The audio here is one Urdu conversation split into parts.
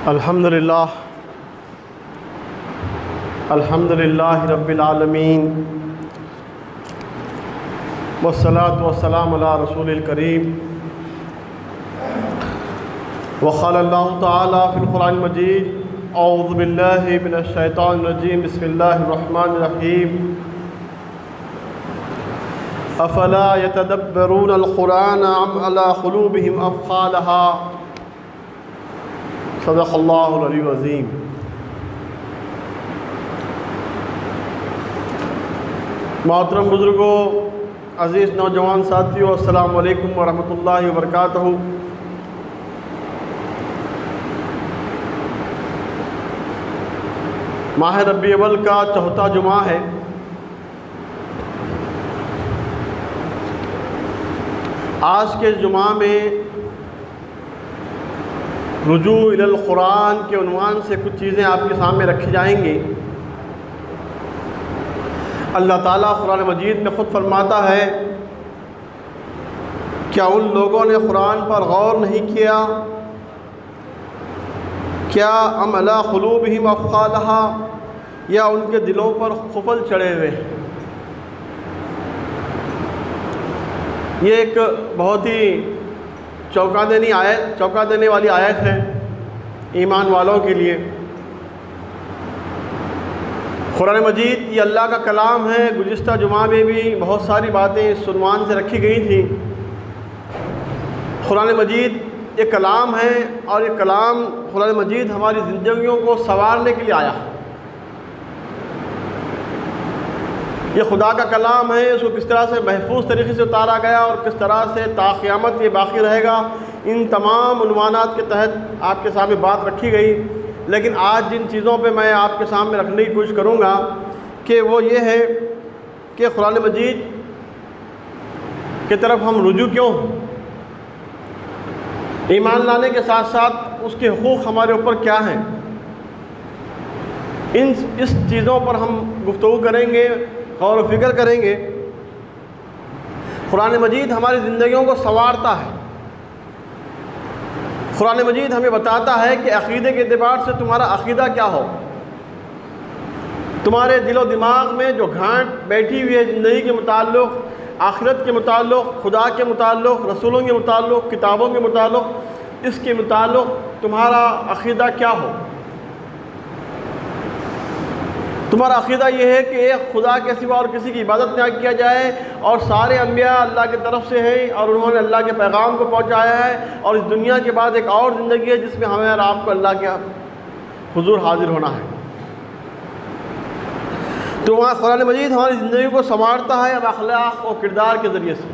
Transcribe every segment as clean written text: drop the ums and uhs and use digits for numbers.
الحمدللہ رب العالمین والصلاة والسلام علی رسول الکریم وقال اللہ تعالی فی القرآن المجید اعوذ باللہ من الشیطان الرجیم بسم اللہ الرحمن الرحیم افلا یتدبرون القرآن ام علی قلوبہم اقفالہا صدق اللہ العلی العظیم۔ محترم بزرگوں، عزیز نوجوان ساتھیوں، السلام علیکم ورحمۃ اللہ وبرکاتہ۔ ماہ ربیع الاول کا چوتھا جمعہ ہے۔ آج کے جمعہ میں رجوع الی القرآن کے عنوان سے کچھ چیزیں آپ کے سامنے رکھی جائیں گی۔ اللہ تعالیٰ قرآن مجید میں خود فرماتا ہے، کیا ان لوگوں نے قرآن پر غور نہیں کیا؟ کیا ام علی قلوبہم اقفالہا، یا ان کے دلوں پر قفل چڑھے ہوئے؟ یہ ایک بہت ہی چونکا دینے والی آیت ہے ایمان والوں کے لیے۔ قرآن مجید یہ اللہ کا کلام ہے۔ گزشتہ جمعہ میں بھی بہت ساری باتیں اس عنوان سے رکھی گئی تھیں۔ قرآن مجید یہ کلام ہے، اور یہ کلام قرآن مجید ہماری زندگیوں کو سنوارنے کے لیے آیا ہے۔ یہ خدا کا کلام ہے، اس کو کس طرح سے محفوظ طریقے سے اتارا گیا اور کس طرح سے تا قیامت یہ باقی رہے گا، ان تمام عنوانات کے تحت آپ کے سامنے بات رکھی گئی۔ لیکن آج جن چیزوں پہ میں آپ کے سامنے رکھنے کی کوشش کروں گا کہ وہ یہ ہے کہ قرآن مجید کی طرف ہم رجوع کیوں ہوں، ایمان لانے کے ساتھ ساتھ اس کے حقوق ہمارے اوپر کیا ہیں، اس چیزوں پر ہم گفتگو کریں گے، غور و فکر کریں گے۔ قرآن مجید ہماری زندگیوں کو سنوارتا ہے۔ قرآن مجید ہمیں بتاتا ہے کہ عقیدے کے اعتبار سے تمہارا عقیدہ کیا ہو۔ تمہارے دل و دماغ میں جو گھانٹ بیٹھی ہوئی ہے زندگی کے متعلق، آخرت کے متعلق، خدا کے متعلق، رسولوں کے متعلق، کتابوں کے متعلق، اس کے متعلق تمہارا عقیدہ کیا ہو۔ تمہارا عقیدہ یہ ہے کہ ایک خدا کے سوا اور کسی کی عبادت نہ کیا جائے، اور سارے انبیاء اللہ کی طرف سے ہیں اور انہوں نے اللہ کے پیغام کو پہنچایا ہے، اور اس دنیا کے بعد ایک اور زندگی ہے جس میں ہمیں اور آپ کو اللہ کے حضور حاضر ہونا ہے۔ تو وہاں قرآن مجید ہماری زندگی کو سنوارتا ہے اب اخلاق و کردار کے ذریعے سے۔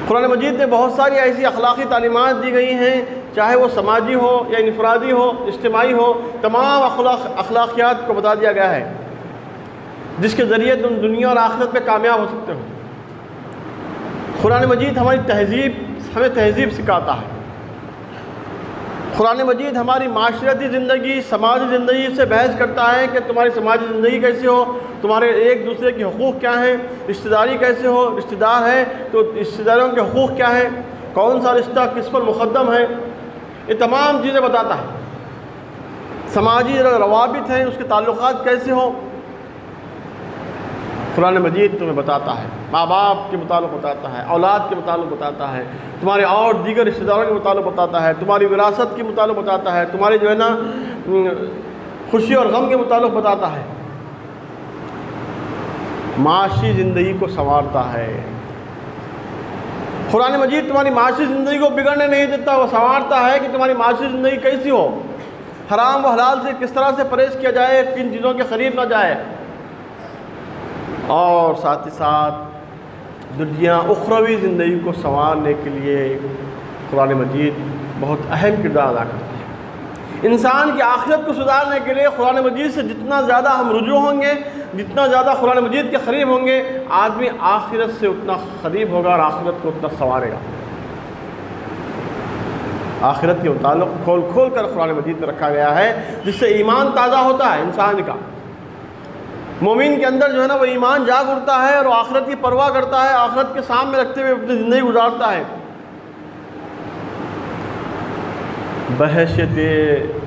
قرآن مجید میں بہت ساری ایسی اخلاقی تعلیمات دی گئی ہیں، چاہے وہ سماجی ہو یا انفرادی ہو، اجتماعی ہو، تمام اخلاقیات کو بتا دیا گیا ہے جس کے ذریعے تم دنیا اور آخرت میں کامیاب ہو سکتے ہو۔ قرآن مجید ہمیں تہذیب سکھاتا ہے۔ قرآن مجید ہماری معاشرتی زندگی، سماجی زندگی سے بحث کرتا ہے کہ تمہاری سماجی زندگی کیسی ہو، تمہارے ایک دوسرے کے حقوق کیا ہیں، رشتہ داری کیسے ہو، رشتہ دار ہے تو رشتہ داروں کے حقوق کیا ہیں، کون سا رشتہ کس پر مقدم ہے، یہ تمام چیزیں بتاتا ہے۔ سماجی روابط ہیں، اس کے تعلقات کیسے ہوں، قرآن مجید تمہیں بتاتا ہے۔ ماں باپ کے متعلق بتاتا ہے، اولاد کے متعلق بتاتا ہے، تمہارے اور دیگر رشتہ داروں کے متعلق بتاتا ہے، تمہاری وراثت کے متعلق بتاتا ہے، تمہاری جو ہے نا خوشی اور غم کے متعلق بتاتا ہے۔ معاشی زندگی کو سنوارتا ہے۔ قرآن مجید تمہاری معاشی زندگی کو بگڑنے نہیں دیتا، وہ سنوارتا ہے کہ تمہاری معاشی زندگی کیسی ہو، حرام و حلال سے کس طرح سے پرہیز کیا جائے، کن چیزوں کے قریب نہ جائے، اور ساتھ ہی ساتھ دنیا اخروی زندگی کو سنوارنے کے لیے قرآن مجید بہت اہم کردار ادا کرتا ہے۔ انسان کی آخرت کو سدھارنے کے لیے قرآن مجید سے جتنا زیادہ ہم رجوع ہوں گے، جتنا زیادہ قرآن مجید کے قریب ہوں گے، آدمی آخرت سے اتنا قریب ہوگا اور آخرت کو اتنا سنوارے گا۔ آخرت کے متعلق کھول کھول کر قرآن مجید میں رکھا گیا ہے، جس سے ایمان تازہ ہوتا ہے انسان کا۔ مومن کے اندر جو ہے نا وہ ایمان جاگ اٹھتا ہے اور وہ آخرت کی پرواہ کرتا ہے، آخرت کے سامنے رکھتے ہوئے اپنی زندگی گزارتا ہے۔ بحیثیت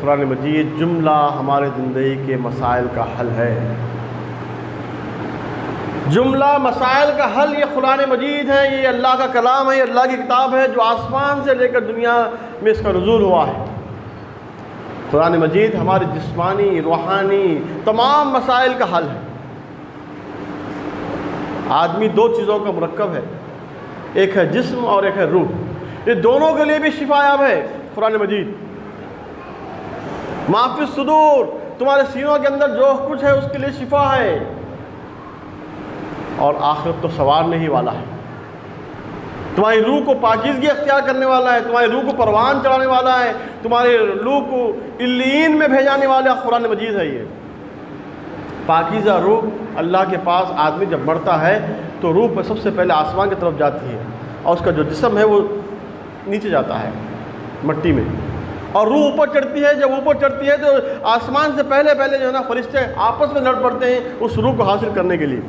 قرآن مجید جملہ ہمارے زندگی کے مسائل کا حل ہے. جملہ مسائل کا حل یہ قرآن مجید ہے، یہ اللہ کا کلام ہے، یہ اللہ کی کتاب ہے جو آسمان سے لے کر دنیا میں اس کا نزول ہوا ہے. قرآن مجید ہماری جسمانی، روحانی تمام مسائل کا حل ہے. آدمی دو چیزوں کا مرکب ہے، ایک ہے جسم اور ایک ہے روح. یہ دونوں کے لیے بھی شفا یاب ہے قرآن مجید. ما فی الصدور، تمہارے سینوں کے اندر جو کچھ ہے اس کے لیے شفا ہے. اور آخرت تو سنوارنے ہی والا ہے. تمہاری روح کو پاکیزگی اختیار کرنے والا ہے، تمہاری روح کو پروان چڑھانے والا ہے، تمہاری روح کو علیین میں بھیجانے والا قرآن مجید ہے. یہ پاکیزہ روح اللہ کے پاس آدمی جب مرتا ہے تو روح سب سے پہلے آسمان کی طرف جاتی ہے اور اس کا جو جسم ہے وہ نیچے جاتا ہے مٹی میں، اور روح اوپر چڑھتی ہے. جب اوپر چڑھتی ہے تو آسمان سے پہلے جو ہے نا فرشتے آپس میں لڑ پڑتے ہیں اس روح کو حاصل کرنے کے لیے.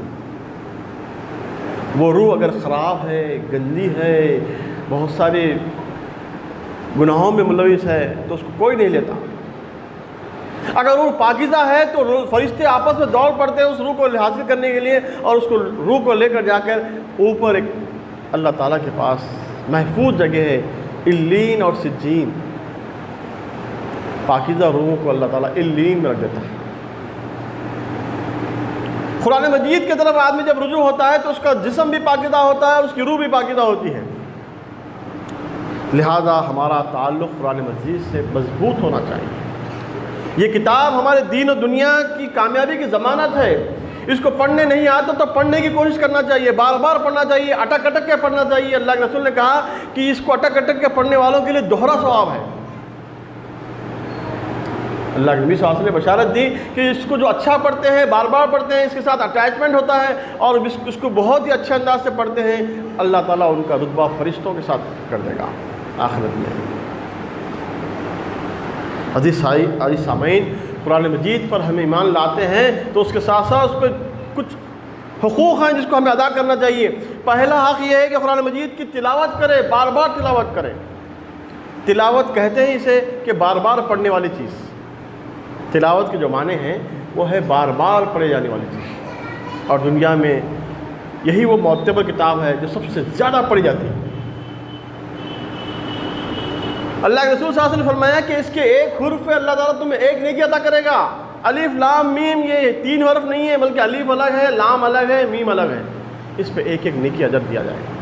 وہ روح اگر خراب ہے، گندی ہے، بہت سارے گناہوں میں ملوث ہے تو اس کو کوئی نہیں لیتا. اگر روح پاکیزہ ہے تو فرشتے آپس میں دوڑ پڑتے ہیں اس روح کو حاصل کرنے کے لیے، اور اس کو روح کو لے کر جا کر اوپر ایک اللہ تعالیٰ کے پاس محفوظ جگہ ہے، علیین اور سجین. پاکیزہ روحوں کو اللہ تعالیٰ علیین میں رکھ دیتا ہے. قرآن مجید کی طرف آدمی جب رجوع ہوتا ہے تو اس کا جسم بھی پاکیزہ ہوتا ہے اور اس کی روح بھی پاکیزہ ہوتی ہے. لہذا ہمارا تعلق قرآن مجید سے مضبوط ہونا چاہیے. یہ کتاب ہمارے دین و دنیا کی کامیابی کی ضمانت ہے. اس کو پڑھنے نہیں آتا تو پڑھنے کی کوشش کرنا چاہیے، بار بار پڑھنا چاہیے، اٹک اٹک کے پڑھنا چاہیے. اللہ کے رسول نے کہا کہ اس کو اٹک اٹک کے پڑھنے والوں کے لیے دوہرا ثواب ہے. اللہ کے نبی صلی اللہ علیہ وسلم نے بشارت دی کہ اس کو جو اچھا پڑھتے ہیں، بار بار پڑھتے ہیں، اس کے ساتھ اٹیچمنٹ ہوتا ہے اور اس کو بہت ہی اچھے انداز سے پڑھتے ہیں، اللہ تعالیٰ ان کا رتبہ فرشتوں کے ساتھ کر دے گا آخرت میں. عزیز سامعین، قرآن مجید پر ہم ایمان لاتے ہیں تو اس کے ساتھ ساتھ اس پہ کچھ حقوق ہیں جس کو ہمیں ادا کرنا چاہیے. پہلا حق یہ ہے کہ قرآن مجید کی تلاوت کرے، بار بار تلاوت کرے. تلاوت کہتے ہیں اسے کہ بار بار پڑھنے والی چیز. تلاوت کے جو معنی ہیں وہ ہے بار بار پڑھے جانے والی چیز، اور دنیا میں یہی وہ معتبر کتاب ہے جو سب سے زیادہ پڑھی جاتی ہے. اللہ کے رسول صلی اللہ علیہ وسلم نے فرمایا کہ اس کے ایک حرف پہ اللہ تعالیٰ تمہیں ایک نیکی عطا کرے گا. الف لام میم یہ 3 حرف نہیں ہے بلکہ الف الگ ہے، لام الگ ہے، میم الگ ہے. اس پہ ایک ایک نیکی اجر دیا جائے گا.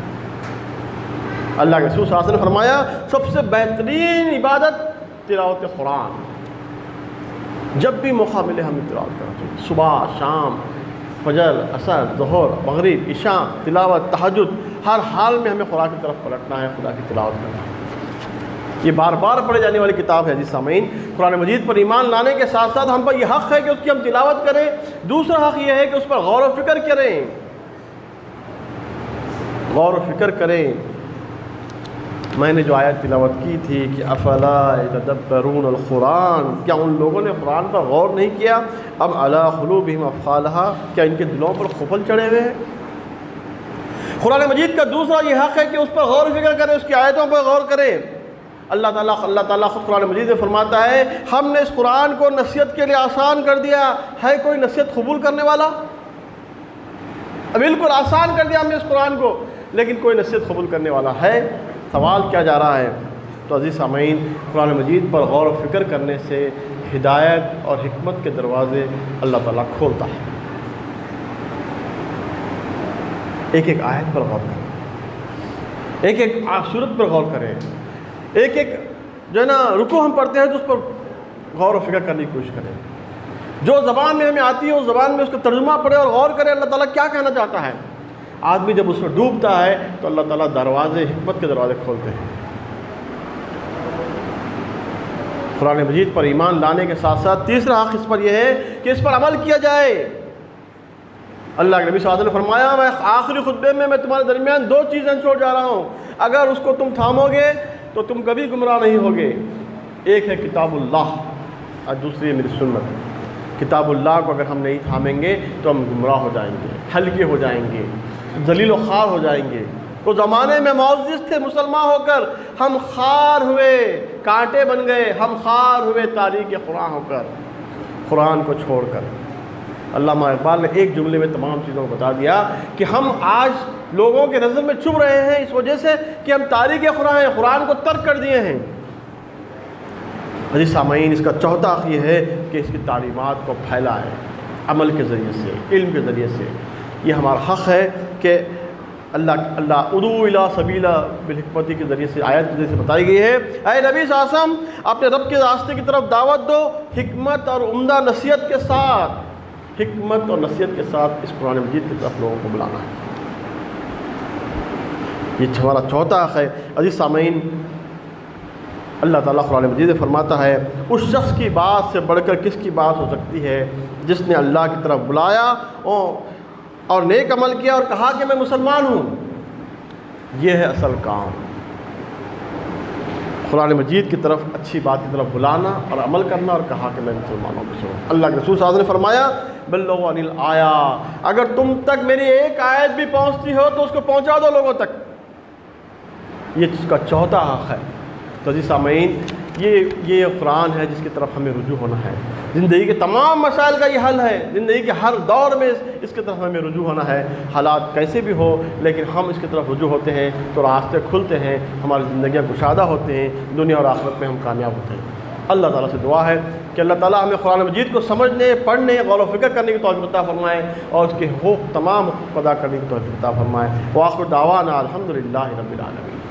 اللہ کے رسول صلی اللہ علیہ وسلم نے فرمایا سب سے بہترین عبادت تلاوت قرآن. جب بھی موقع ملے ہمیں تلاوت کرنا چاہیے. صبح، شام، فجر، عصر، ظہر، مغرب، عشاء، تلاوت، تہجد، ہر حال میں ہمیں قرآن کی طرف پلٹنا ہے، خدا کی تلاوت کرنا ہے. یہ بار بار پڑھے جانے والی کتاب ہے. جی سامعین، قرآن مجید پر ایمان لانے کے ساتھ ساتھ ہم پر یہ حق ہے کہ اس کی ہم تلاوت کریں. دوسرا حق یہ ہے کہ اس پر غور و فکر کریں. غور و فکر کریں. میں نے جو آیت تلاوت کی تھی کہ افلا یتدبرون القرآن، کیا ان لوگوں نے قرآن پر غور نہیں کیا؟ ام علی قلوبہم اقفالہا، کیا ان کے دلوں پر قفل چڑھے ہوئے ہیں؟ قرآن مجید کا دوسرا یہ حق ہے کہ اس پر غور و فکر کریں، اس کی آیتوں پر غور کریں. اللہ تعالیٰ خود قرآن مجید میں فرماتا ہے ہم نے اس قرآن کو نصیحت کے لیے آسان کر دیا. ہے کوئی نصیحت قبول کرنے والا؟ بالکل آسان کر دیا ہم نے اس قرآن کو، لیکن کوئی نصیحت قبول کرنے والا ہے؟ سوال کیا جا رہا ہے. تو عزیز سامعین، قرآن مجید پر غور و فکر کرنے سے ہدایت اور حکمت کے دروازے اللہ تعالیٰ کھولتا ہے. ایک ایک آیت پر غور کریں، ایک ایک صورت پر غور کریں، ایک ایک جو ہے نا رکوع ہم پڑھتے ہیں تو اس پر غور و فکر کرنے کی کوشش کریں. جو زبان میں ہمیں آتی ہے اس زبان میں اس کا ترجمہ پڑھے اور غور کرے اللہ تعالیٰ کیا کہنا چاہتا ہے. آدمی جب اس میں ڈوبتا ہے تو اللہ تعالیٰ دروازے، حکمت کے دروازے کھولتے ہیں. قرآن مجید پر ایمان لانے کے ساتھ ساتھ تیسرا حق اس پر یہ ہے کہ اس پر عمل کیا جائے. اللہ کے نبی صلی اللہ علیہ وسلم نے فرمایا میں آخری خطبے میں تمہارے درمیان 2 چیزیں چھوڑ جا رہا ہوں، اگر اس کو تم تھامو گے تو تم کبھی گمراہ نہیں ہوگے. ایک ہے کتاب اللہ اور دوسری ہے میری سنت. کتاب اللہ کو اگر ہم نہیں تھامیں گے تو ہم گمراہ ہو جائیں گے، ہلکے ہو جائیں گے، ذلیل و خوار ہو جائیں گے. وہ زمانے میں معزز تھے، مسلمان ہو کر ہم خوار ہوئے، کانٹے بن گئے، ہم خار ہوئے تاریخ قرآن ہو کر، قرآن کو چھوڑ کر۔ علامہ اقبال نے ایک جملے میں تمام چیزوں کو بتا دیا کہ ہم آج لوگوں کے نظر میں چھپ رہے ہیں اس وجہ سے کہ ہم تاریخ قرآن ہیں، قرآن کو ترک کر دیے ہیں۔ عزیز سامعین، اس کا چوتھا حق یہ ہے کہ اس کی تعلیمات کو پھیلائیں عمل کے ذریعے سے، علم کے ذریعے سے۔ یہ ہمارا حق ہے کہ اللہ ادعو الی سبیل بالحکمت کے ذریعے سے، آیت کے ذریعے سے بتائی گئی ہے، اے نبی صلی اللہ علیہ وسلم اپنے رب کے راستے کی طرف دعوت دو حکمت اور عمدہ نصیحت کے ساتھ، حکمت اور نصیحت کے ساتھ اس قرآن مجید کی طرف لوگوں کو بلانا ہے۔ یہ ہمارا چوتھا حق ہے۔ عزیز سامعین، اللہ تعالیٰ قرآن مجید میں فرماتا ہے اس شخص کی بات سے بڑھ کر کس کی بات ہو سکتی ہے جس نے اللہ کی طرف بلایا اور نیک عمل کیا اور کہا کہ میں مسلمان ہوں۔ یہ ہے اصل کام، قرآن مجید کی طرف، اچھی بات کی طرف بلانا اور عمل کرنا اور کہا کہ میں مسلمانوں کو سنوں۔ اللہ کے رسول صلی اللہ علیہ وسلم نے فرمایا بلغوا عنی الآیہ، اگر تم تک میری ایک آیت بھی پہنچتی ہو تو اس کو پہنچا دو لوگوں تک۔ یہ اس کا چوتھا حق ہے۔ تو عزیز سامعین، یہ قرآن ہے جس کی طرف ہمیں رجوع ہونا ہے۔ زندگی کے تمام مسائل کا یہ حل ہے، زندگی کے ہر دور میں اس کی طرف ہمیں رجوع ہونا ہے، حالات کیسے بھی ہو، لیکن ہم اس کی طرف رجوع ہوتے ہیں تو راستے کھلتے ہیں، ہماری زندگیاں گشادہ ہوتے ہیں، دنیا اور آخرت میں ہم کامیاب ہوتے ہیں۔ اللہ تعالیٰ سے دعا ہے کہ اللہ تعالیٰ ہمیں قرآن مجید کو سمجھنے، پڑھنے، غور و فکر کرنے کی توفیق عطا فرمائے اور اس کے حقوق تمام حقوق ادا کرنے کی توفیق عطا فرمائے۔ وآخر دعوانا الحمدللہ رب العالمین۔